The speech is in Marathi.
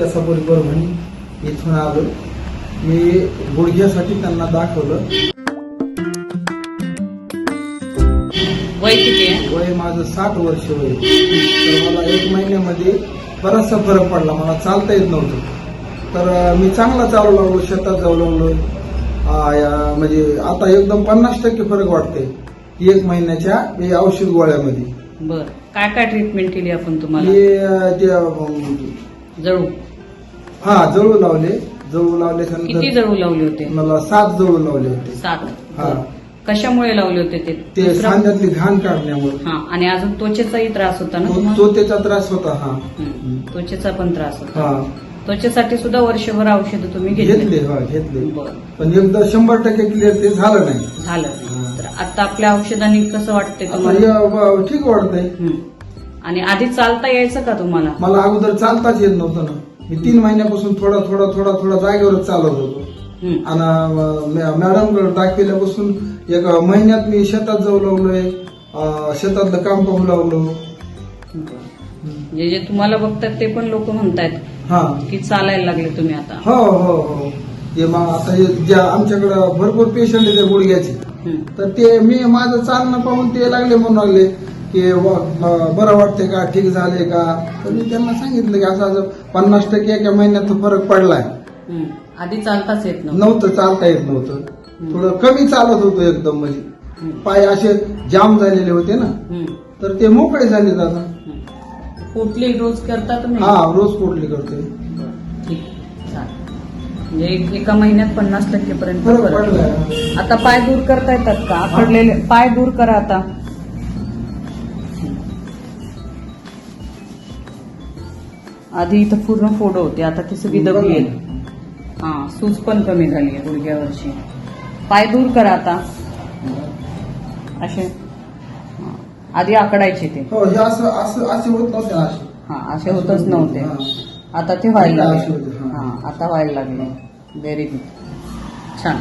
कसापुरी परभणी इथून आलो. मी गुडघ्यासाठी त्यांना दाखवलं. वय किती आहे? वय माझं 60 वर्ष वय. तर मला 1 महिन्यामध्ये बराचसा फरक पडला. मला चालता येत नव्हतं. तर मी चांगला चालू लागलो, शेतात जाऊ लागलो. म्हणजे आता एकदम 50% फरक वाटतंय 1 महिन्याच्या औषध गोळ्यामध्ये. बर, काय काय ट्रीटमेंट केली आपण तुम्हाला? जळू जळू लावले. किती जळू लावले होते? मला 7 जळू लावले होते. 7. कशामुळे लावले होते ते? ते सांध्यातली घाण काढण्यामुळे. हा, आणि अजून त्वचेचाही त्रास होता ना तुम्हाला? तो त्याचा त्रास होता. त्वचेचा पण त्रास होता. हा, त्वचेसाठी सुद्धा वर्षभर औषधं तुम्ही घेतले? घेतले. बरं. पण एकदा 100% क्लिअर ते झालं नाही. झालं. तर आता आपल्या औषधांनी कसं वाटतंय तुम्हाला? आता ठीक वाटतंय. आणि आधी चालता यायचं का तुम्हाला? मला अगोदर चालताच येत नव्हतं ना. मी 3 महिन्यापासून थोडा जागेवरच चालत होतो. आणि मॅडम दाखविल्यापासून 1 महिन्यात मी शेतात जाऊ लागलोय. शेतातलं काम पाहू लागलो. जे तुम्हाला बघतात ते पण लोक म्हणतायत की चालायला लागले तुम्ही आता? हो. ते मग आता ज्या आमच्याकडे भरपूर पेशंट आहे गुडघ्याचे, तर ते मी माझं चालणं पाहून ते लागले म्हणून लागले की बरं वाटते का, ठीक झाले का. तर मी त्यांना सांगितलं की असं 50% 1 महिन्यात फरक पडलाय. आधी चालताच येत नव्हतं, चालता येत नव्हतं. थोडं कमी चालत होतं एकदम. म्हणजे पाय असे जाम झालेले होते ना, तर ते मोकळे झाले आता. पोटली रोज करता तुम्ही? रोज पोटली करतोय. ठीक, म्हणजे 1 महिन्यात 50% पर्यंत फरक पडलाय. आता पाय दूर करता येतात का? पडलेले पाय दूर करा आता. आधी इथं पूर्ण फोड होते, आता ती सगळी दबली आहे. सूज पण कमी झाली आहे गुडघ्यावरची. पाय दूर करा आता. असे आधी आकडायचे ते. असे होत नव्हते. असे होतच नव्हते. आता ते व्हायला लागले. आता व्हायला लागले. व्हेरी गुड, छान.